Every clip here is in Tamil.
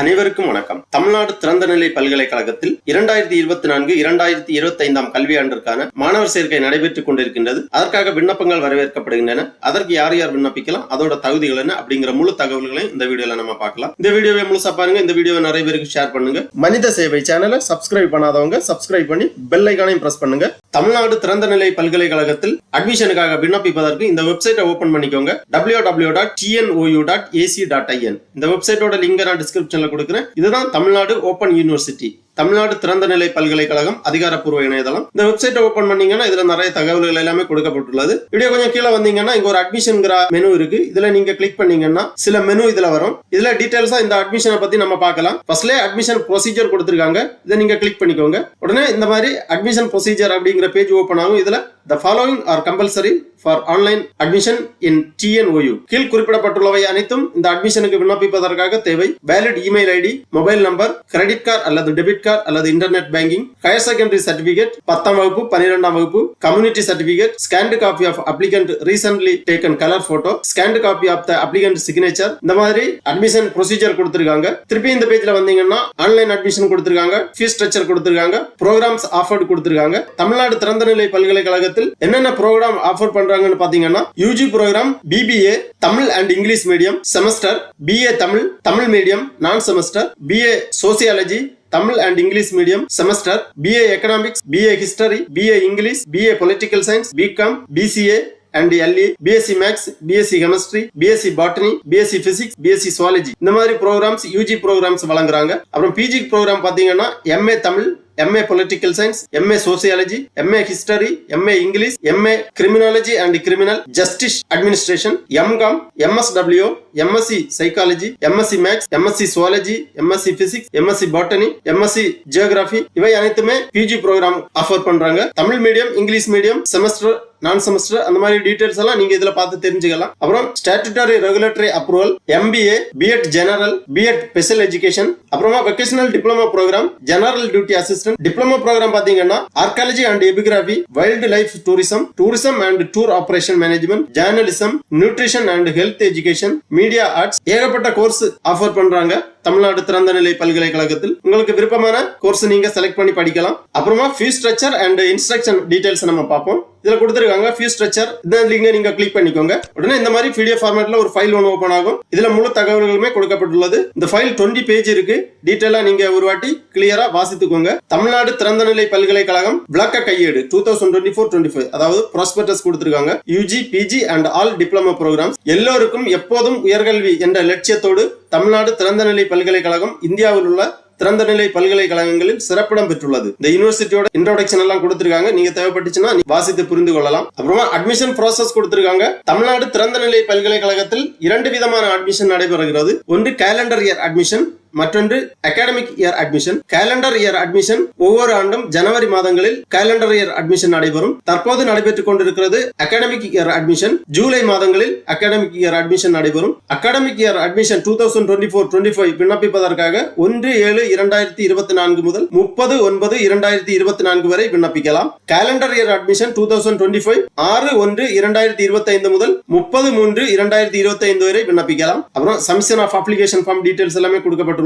அனைவருக்கும் வணக்கம். தமிழ்நாடு திறந்தநிலை பல்கலைக்கழகத்தில் 2024-2025 கல்வியாண்டிற்கான மாணவர் சேர்க்கை நடைபெற்றுக் கொண்டிருக்கின்றது. அதற்காக விண்ணப்பங்கள் வரவேற்கப்படுகின்றன. அதற்கு யார் யார் விண்ணப்பிக்கலாம், அதோட தகுதிகள் என்ன அப்படிங்கிற முழு தகவல்களை இந்த வீடியோல நம்ம பார்க்கலாம். இந்த வீடியோவை முழுசா பாருங்க. இந்த வீடியோவை நிறைய பேருக்கு ஷேர் பண்ணுங்க. மனித சேவை சேனலை சப்ஸ்கிரைப் பண்ணாதவங்க சப்ஸ்கிரைப் பண்ணி பெல் ஐகானையும் பிரஸ் பண்ணுங்க. தமிழ்நாடு திறந்தநிலை பல்கலைக்கழகத்தில் அட்மிஷனுக்காக விண்ணப்பிப்பதற்கு இந்த வெப்சைட்டை ஓபன் பண்ணிக்கோங்க. www.tnou.ac.in. இந்த வெப்சைட்டோட லிங்க் நான் டிஸ்கிரிப்ஷன்ல கொடுக்கிறேன். இதுதான் தமிழ்நாடு ஓபன் யூனிவர்சிட்டி, தமிழ்நாடு திறந்தநிலை பல்கலைக்கழகம் அதிகாரப்பூர்வ இணையதளம். இந்த வெப்சைட்டை ஓபன் பண்ணீங்கன்னா இதுல நிறைய தகவல்கள் எல்லாமே கொடுக்கப்பட்டுள்ளது. வீடியோ கொஞ்சம் கீழே வந்தீங்கன்னா இங்க ஒரு அட்மிஷன்ங்கிற மெனு இருக்கு. இதுல நீங்க கிளிக் பண்ணீங்கன்னா சில மெனு இதுல வரும். இதுல டீடைல்ஸா இந்த அட்மிஷனை பத்தி நம்ம பார்க்கலாம். ஃபர்ஸ்ட்ல அட்மிஷன் ப்ரொசீஜர் கொடுத்திருக்காங்க. இதை நீங்க கிளிக் பண்ணிக்கோங்க. உடனே இந்த மாதிரி அட்மிஷன் ப்ரொசீஜர் அப்படிங்கிற பேஜ் ஓபன் ஆகும். இதுல the following are compulsory for online admission in TNOU. கீழ் குறிப்பிடப்பட்டுள்ளவை அனைத்தும் இந்த அட்மிஷனுக்கு விண்ணப்பிப்பதற்காக தேவை. Valid email ID, mobile number, credit card அல்லது டெபிட் கார்டு அல்லது internet banking, higher secondary certificate, 10ஆம் வகுப்பு 12ஆம் வகுப்பு, community certificate, scanned copy of applicant recently taken colour photo, scanned copy of the applicant signature. இந்த மாதிரி அட்மிஷன் ப்ரொசீஜர் கொடுத்திருக்காங்க. திருப்பி இந்த பேஜ்ல வந்தீங்கன்னா ஆன்லைன் அட்மிஷன் கொடுத்திருக்காங்க, ஃபீஸ் ஸ்ட்ரக்சர் கொடுத்திருக்காங்க, ப்ரோக்ராம்ஸ் ஆஃபர்ட் கொடுத்திருக்காங்க. தமிழ்நாடு திறந்தநிலை பல்கலைக்கழகத்தில் என்னென்ன ப்ரோக்ராம் ஆஃபர் பண்றாங்கன்னு பாத்தீங்கன்னா UG programme BBA Tamil and English medium semester, BA Tamil medium non semester, BA sociology Tamil and English medium semester, BA economics, BA history, BA English, BA political science, BCom, BCA and LE, BSc Maths, BSc Chemistry, BSc Botany, BSc Physics, BSc Zoology. இந்த மாதிரி ப்ரோக்ராம்ஸ் யூஜி ப்ரோக்ராம்ஸ் வழங்குறாங்க. அப்புறம் PG ப்ரோக்ராம் பாத்தீங்கன்னா MA Tamil, MA Political Science, MA Sociology, MA History, MA English, MA Criminology and Criminal Justice Administration, MCom, MSW, MSc Psychology, MSc Maths, MSc Zoology, MSc Physics, MSc Botany, MSc Geography. இவை அனைத்துமே PG ப்ரோக்ராம் ஆஃபர் பண்றாங்க. Tamil medium, English medium, semester, non semester, அந்த மாதிரி டீடைல்ஸ் எல்லாம் நீங்க இதுல பார்த்து தெரிஞ்சுக்கலாம். அப்புறம் statutory regulatory approval, MBA, B.Ed general, B.Ed special education, அப்புறமா vocational diploma program, general duty assistant. Diploma program பாத்தீங்கன்னா archaeology and epigraphy, wild life tourism and tour operation management, journalism, nutrition and health education, media arts, ஏகப்பட்ட கோர்ஸ் ஆஃபர் பண்றாங்க தமிழ்நாடு திறந்தநிலை பல்கலைக்கழகத்தில். உங்களுக்கு விருப்பமான கோர்ஸ் நீங்க செலக்ட் பண்ணி படிக்கலாம். அப்புறமா fees structure and instruction details நம்ம பார்ப்போம். இதுல கொடுத்திருக்காங்க ஃபீஸ் ஸ்ட்ரக்சர். இந்த லிங்கை நீங்க கிளிக் பண்ணிக்கோங்க. உடனே இந்த மாதிரி PDF ஃபார்மேட்ல ஒரு ஃபைல் ஒன்று ஓபன் ஆகும். இதுல முழு தகவல்களுமே கொடுக்கப்பட்டுள்ளது. இந்த ஃபைல் 20 பேஜ் இருக்கு. டீடைலா நீங்க ஒரு வாட்டி கிளியரா வாசித்துக்கோங்க. தமிழ்நாடு திறந்தநிலை பல்கலைக்கழகம் விளக்க கையேடு 2024-25, அதாவது ப்ராஸ்பெக்டஸ் கொடுத்திருக்காங்க. UG, PG and all diploma programmes. எல்லோருக்கும் எப்போதும் உயர்கல்வி என்ற லட்சியத்தோடு தமிழ்நாடு திறந்தநிலை பல்கலைக்கழகம் இந்தியாவில் உள்ள திறந்தநிலை பல்கலைக்கழகங்களில் சிறப்பிடம் பெற்றுள்ளது. இந்த யூனிவர்சிட்டியோட இன்ட்ரோடக்ஷன் எல்லாம் கொடுத்திருக்காங்க. நீங்க தேவைப்பட்டுச்சுன்னா வாசித்து புரிந்து கொள்ளலாம். அப்புறமா அட்மிஷன் ப்ராசஸ் கொடுத்திருக்காங்க. தமிழ்நாடு திறந்தநிலை பல்கலைக்கழகத்தில் 2 விதமான அட்மிஷன் நடைபெறுகிறது. ஒன்று கேலண்டர் இயர் அட்மிஷன், மற்றொன்று academic year admission. Calendar year admission ஒவ்வொரு ஆண்டும் ஜனவரி மாதங்களில் கேலண்டர் இயர் அட்மிஷன் நடைபெறும். தற்போது நடைபெற்றுக் கொண்டிருக்கிறது அகாடமிக் இயர் அட்மிஷன். ஜூலை மாதங்களில் அகாடமிக் இயர் அட்மிஷன் நடைபெறும். அகாடமிக் இயர் அட்மிஷன் 2024-25 விண்ணப்பிப்பதற்காக 1/7/2024 முதல் 30/9/2024 வரை விண்ணப்பிக்கலாம். கேலண்டர் இயர் அட்மிஷன் 2025 6/1/2025 முதல் 30/3/2025 வரை விண்ணப்பிக்கலாம். அப்புறம் submission of application form details எல்லாமே கொடுக்கப்பட்டுள்ளது.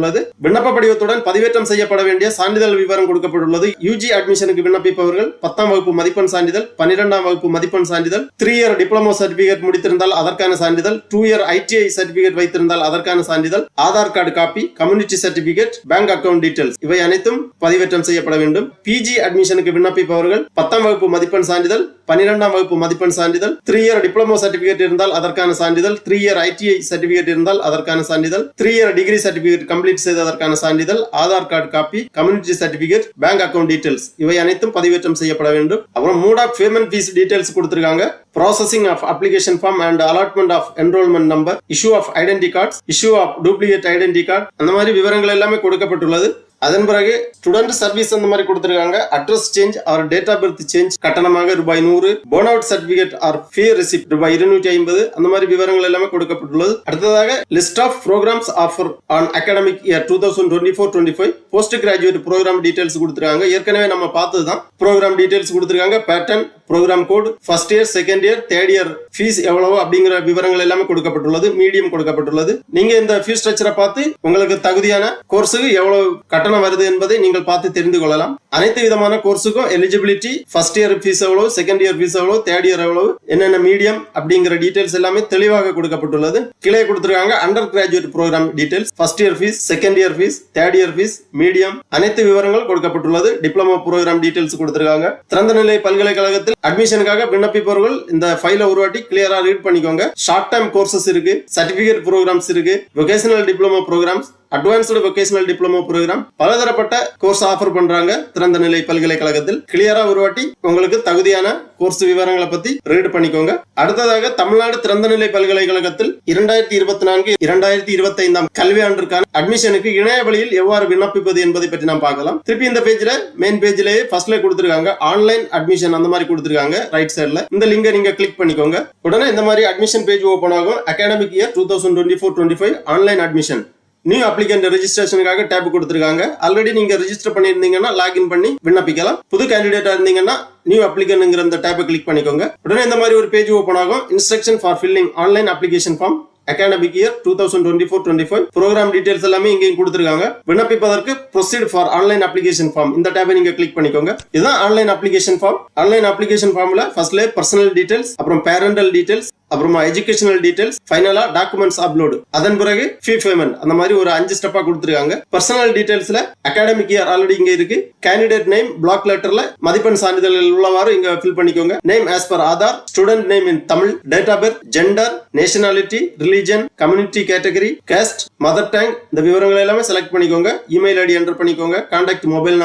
விண்ணப்ப படிவத்துடன் பதிவேற்றம் செய்யப்பட வேண்டிய சான்றிதழ் விவரம் கொடுக்கப்பட்டுள்ளது. யூஜி அட்மிஷனுக்கு விண்ணப்பிப்பவர்கள் 10ஆம் வகுப்பு மதிப்பெண் சான்றிதழ், 12ஆம் வகுப்பு மதிப்பெண் சான்றிதழ், 3 இயர் டிப்ளமோ சர்டிபிகேட் முடித்திருந்தால் அதற்கான சான்றிதழ், 2 இயர் ITI சர்டிபிகேட் வைத்திருந்தால் அதற்கான சான்றிதழ், Aadhaar card copy, community certificate, bank account details இவை அனைத்தும் பதிவேற்றம் செய்யப்பட வேண்டும். PG அட்மிஷனுக்கு விண்ணப்பிப்பவர்கள் 10ஆம் வகுப்பு மதிப்பெண் சான்றிதழ், 12ஆம் வகுப்பு மதிப்பெண் சான்றிதழ், 3 இயர் டிப்ளமோ சர்டிபிகேட் இருந்தால் அதற்கான சான்றிதழ், 3 இயர் ITI சர்டிபிகேட் இருந்தால் அதற்கான சான்றிதழ், 3 இயர் டிகிரி சர்டிபிகேட் கம்ப்ளீட் செய்ததற்கான சான்றிதழ், Aadhaar card copy, community certificate, bank account details இவை அனைத்தும் பதிவேற்றம் செய்யப்பட வேண்டும். அப்புறம் mode of payment fees details கொடுத்திருக்காங்க. Processing of application form and allotment of enrolment number, issue of identity cards, issue of duplicate identity card, அந்த மாதிரி விவரங்கள் எல்லாமே கொடுக்கப்பட்டுள்ளது. அதன் பிறகு ஸ்டூடெண்ட் சர்வீஸ் அந்த மாதிரி கொடுத்திருக்காங்க. Address change or date of birth change கட்டணமாக ₹100, bonafide certificate or fee receipt ₹250, அந்த மாதிரி விவரங்கள் எல்லாமே கொடுக்கப்பட்டுள்ளது. அடுத்ததாக list of programmes offer on academic year 2024-25 post graduate programme details கொடுத்திருக்காங்க. ஏற்கனவே நம்ம பார்த்ததுதான் ப்ரோக்ராம் டீடைல்ஸ் கொடுத்திருக்காங்க. Pattern, programme code, first year, second year, third year fees எவ்வளவு அப்படிங்கிற விவரங்கள் எல்லாமே கொடுக்கப்பட்டுள்ளது. மீடியம் கொடுக்கப்பட்டுள்ளது. நீங்க இந்த ஃபீஸ் ஸ்ட்ரக்சரை பார்த்து உங்களுக்கு தகுதியான கோர்ஸுக்கு எவ்வளவு கட்டணம் வருது என்பதை நீங்கள் பார்த்து தெரிந்து கொள்ளலாம். அனைத்து விதமான கோர்ஸுக்கும் எலிஜிபிலிட்டி, ஃபர்ஸ்ட் இயர் ஃபீஸ் எவ்வளவு, செகண்ட் இயர் ஃபீஸ் எவ்வளவு, தேர்ட் இயர் எவ்வளவு, என்னென்ன மீடியம் அப்படிங்கிற டீடைல்ஸ் எல்லாமே தெளிவாக கொடுக்கப்பட்டுள்ளது. கீழே கொடுத்திருக்காங்க undergraduate programme details, first year fees, second year fees, third year fees, medium, அனைத்து விவரங்கள் கொடுக்கப்பட்டுள்ளது. டிப்ளமோ ப்ரோக்ராம் டீடைல்ஸ் கொடுத்திருக்காங்க. திறந்த நிலை பல்கலைக்கழகத்தில் அட்மிஷனுக்காக விண்ணப்பிப்பவர்கள் இந்த ஃபைலை ஒரு வாட்டி கிளியரா ரீட் பண்ணிக்கோங்க. ஷார்ட் டைம் கோர்சஸ் இருக்கு, சர்டிபிகேட் ப்ரோக்ராம்ஸ் இருக்கு, vocational diploma programmes, advanced vocational diploma programme, பலதரப்பட்ட கோர்ஸ் ஆஃபர் பண்றாங்க திறந்த நிலை பல்கலைக்கழகத்தில். கிளியரா ஒரு வாட்டி உங்களுக்கு தகுதியான கோர்ஸ் விவரங்களை பத்தி ரீட் பண்ணிக்கோங்க. அடுத்ததாக தமிழ்நாடு திறந்த நிலை பல்கலைக்கழகத்தில் 2024-2025 கல்வியாண்டிற்கான அட்மிஷனுக்கு இணைய வழியில் எவ்வாறு விண்ணப்பிப்பது என்பதை பற்றி நாம் பார்க்கலாம். திருப்பி இந்த பேஜ்ல மெயின் பேஜ்லயே ஃபர்ஸ்ட்ல கொடுத்திருக்காங்க ஆன்லைன் அட்மிஷன், அந்த மாதிரி கொடுத்திருக்காங்க ரைட் சைடுல. இந்த லிங்கை நீங்க கிளிக் பண்ணிக்கோங்க. உடனே இந்த மாதிரி அட்மிஷன் பேஜ் ஓபன் ஆகும். Academic year 2024-25 online admission, new applicant ரெஜிஸ்ட்ரேஷனுக்காக டேப் கொடுத்திருக்காங்க. ஆல்ரெடி நீங்க ரெஜிஸ்டர் பண்ணிருந்தீங்கன்னா லாகின் பண்ணி விண்ணப்பிக்கலாம். புது கேண்டிடேட்டா இருந்தீங்கன்னா நியூ அப்ளிகன்ட்ங்கிற அந்த டேப்பை கிளிக் பண்ணிக்கோங்க. உடனே இந்த மாதிரி ஒரு பேஜ் ஓபன் ஆகும். Instruction for filling online application form academic year 2024-25 program details எல்லாமே இங்கேயும் கொடுத்திருக்காங்க. விண்ணப்பிப்பதற்கு proceed for online application form, இந்த டேப்பை நீங்க கிளிக் பண்ணிக்கோங்க. இதுதான் online application form. Online application ஃபார்ம்ல ஃபர்ஸ்ட்ல பர்சனல் டீடைல்ஸ், அப்புறம் பேரண்டல் டீடைல்ஸ், அப்புறமா எஜுகேஷனல் டீடைல்ஸ், ஃபைனலா டாக்குமெண்ட்ஸ் அப்லோட், அதன் பிறகு ஃபீ பேமெண்ட், அந்த மாதிரி ஒரு 5 ஸ்டெப்பா கொடுத்திருக்காங்க. பர்சனல் டீடைல்ஸ்ல அகாடமிக் இயர் ஆல்ரெடி இங்க இருக்கு. கேண்டிடேட் நேம் பிளாக் லெட்டர்ல மதிப்பெண் சான்றிதழ்கள் உள்ளவாறு இங்க ஃபில் பண்ணிக்கோங்க. Name as per Aadhaar, student name in Tamil, date of birth, gender, nationality, religion, community category, caste, mother tongue, இந்த விவரங்கள் எல்லாமே செலக்ட் பண்ணிக்கோங்க. இமெயில் ஐடி என்டர் பண்ணிக்கோங்க. Contact mobile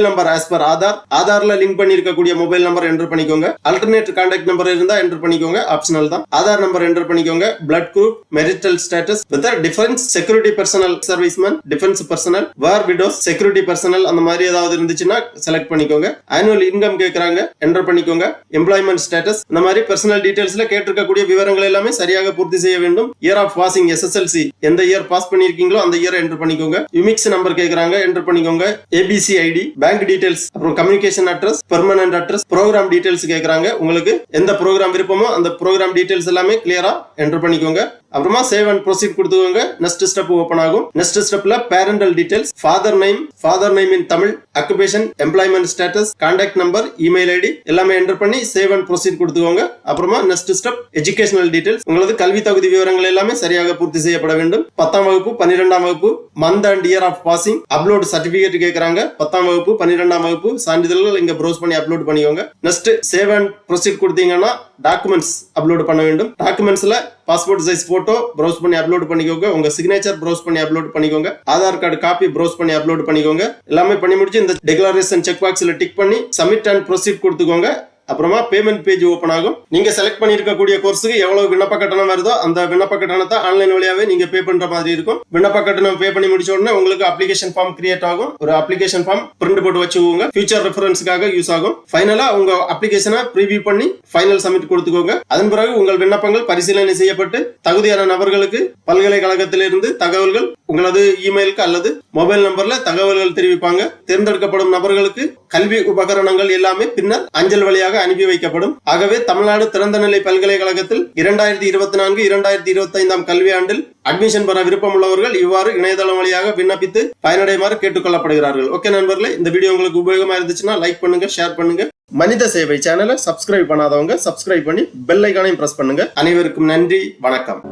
number as per Aadhaar, ஆதார்ல லிங்க் பண்ணி இருக்கக்கூடிய மொபைல் நம்பர் என்டர் பண்ணிக்கோங்க. அல்டர்னேட் கான்டாக்ட் நம்பர் இருந்தா என்டர் பண்ணிக்கோங்க, ஆப்ஷனல் தான். ஆதார் நம்பர் என்டர் பண்ணிக்கோங்க. Blood group, marital status, whether defence security personnel, serviceman, defence personnel, வார் விடோஸ், செக்யூரிட்டி பர்சனல், அந்த மாதிரி ஏதாவது இருந்துச்சுன்னா செலக்ட் பண்ணிக்கோங்க. ஆனுவல் இன்கம் கேக்குறாங்க, என்டர் பண்ணிக்கோங்க. எம்ப்ளாய்மெண்ட் ஸ்டேட்டஸ், இந்த மாதிரி பர்சனல் டீடைல்ஸ்ல கேட்டிருக்கக்கூடிய விவரங்கள் எல்லாமே சரியாக பூர்த்தி செய்ய வேண்டும். இயர் ஆஃப் பாசிங் எஸ்எஸ்எல்சி, எந்த இயர் பாஸ் பண்ணிருக்கீங்களோ அந்த இயர் என்டர் பண்ணிக்கோங்க. யுமிக்ஸ் நம்பர் கேக்குறாங்க, என்டர் பண்ணிக்கோங்க. ஏபிசி ஐடி, பேங்க் டீடைல்ஸ், அப்புறம் communication address, permanent address, programme details கேக்குறாங்க. உங்களுக்கு எந்த ப்ரோக்ராம் விருப்பமோ அந்த ப்ரோக்ராம் டீடைல்ஸ் எல்லாமே கிளியரா என்டர் பண்ணிக்கோங்க. அப்புறமா சேவ் அண்ட் ப்ரொசீட் கொடுத்துக்கோங்க. நெக்ஸ்ட் ஸ்டெப் ஓபன் ஆகும். நெக்ஸ்ட் ஸ்டெப்ல parental details, father name in Tamil, occupation, employment status, contact number, email ID எல்லாமே என்டர் பண்ணி சேவ் அண்ட் ப்ரொசீட் கொடுத்துக்கோங்க. அப்புறமா நெக்ஸ்ட் ஸ்டெப் எஜுகேஷனல் டீடைல்ஸ், உங்களது கல்வி தகுதி விவரங்கள் எல்லாமே சரியாக பூர்த்தி செய்யப்பட வேண்டும். 10ஆம் வகுப்பு, 12ஆம் வகுப்பு, month and year of passing, upload certificate கேக்குறாங்க. 10ஆம் வகுப்பு, 12ஆம் வகுப்பு சான்றிதழ்கள் இங்க ப்ரௌஸ் பண்ணி அப்லோட் பண்ணிக்கோங்க. நெக்ஸ்ட் சேவ் அண்ட் ப்ரொசீட் கொடுத்தீங்கன்னா டாக்குமெண்ட்ஸ் அப்லோட் பண்ண வேண்டும். டாக்குமெண்ட்ஸ்ல பாஸ்போர்ட் சைஸ் போட்டோ ப்ரௌஸ் பண்ணி அப்லோட் பண்ணிக்கோங்க. உங்க சிக்னேச்சர் ப்ரௌஸ் பண்ணி அப்லோட் பண்ணிக்கோங்க. ஆதார் கார்டு காப்பி ப்ரௌஸ் பண்ணி அப்லோட் பண்ணிக்கோங்க. எல்லாமே பண்ணி முடிச்சு இந்த டிக்ளரேஷன் செக் பாக்ஸ்ல டிக் பண்ணி சப்மிட் அண்ட் ப்ரொசீட் கொடுத்துக்கோங்க. அப்புறமா பேமெண்ட் பேஜ் ஓபன் ஆகும். நீங்க செலக்ட் பண்ணிருக்கக்கூடிய கோர்ஸுக்கு எவ்வளவு விண்ணப்ப கட்டணம் வருதோ அந்த விண்ணப்ப கட்டணத்தை ஆன்லைன் வழியாவே நீங்க பே பண்ற மாதிரி இருக்கும். விண்ணப்ப கட்டணம் பே பண்ணி முடிச்ச உடனே உங்களுக்கு அப்ளிகேஷன் ஃபார்ம் கிரியேட் ஆகும். ஒரு அப்ளிகேஷன் ஃபார்ம் பிரிண்ட் போட்டு வச்சுக்கோங்க. ஃபியூச்சர் ரெஃபரன்ஸ்க்காக யூஸ் ஆகும். ஃபைனலா உங்க அப்ளிகேஷனை ப்ரீவியூ பண்ணி ஃபைனல் சப்மிட் கொடுத்துக்கோங்க. அதன் பிறகு உங்கள் விண்ணப்பங்கள் பரிசீலனை செய்யப்பட்டு தகுதியான நபர்களுக்கு பல்கலைக்கழகத்திலிருந்து தகவல்கள் உங்களது இமெயிலுக்கு அல்லது மொபைல் நம்பர்ல தகவல்கள் தெரிவிப்பாங்க. தேர்ந்தெடுக்கப்படும் நபர்களுக்கு கல்வி உபகரணங்கள் எல்லாமே பின்னர் அஞ்சல் வழியாக அனுப்பி வைக்கப்படும். ஆகவே தமிழ்நாடு திறந்தநிலை பல்கலைக்கழகத்தில் 2024-2025 கல்வியாண்டில் அட்மிஷன் பெற விருப்பம் உள்ளவர்கள் இவ்வாறு இணையதளம் வழியாக விண்ணப்பித்து பயனடைமாறு கேட்டுக்கொள்ளப்படுகிறார்கள். ஓகே நண்பர்களே, இந்த வீடியோ உங்களுக்கு உபயோகமா இருந்துச்சுன்னா லைக் பண்ணுங்க, ஷேர் பண்ணுங்க. மனித சேவை சேனலை சப்ஸ்கிரைப் பண்ணாதவங்க சப்ஸ்கிரைப் பண்ணி பெல் ஐகானையும் பிரஸ் பண்ணுங்க. அனைவருக்கும் நன்றி, வணக்கம்.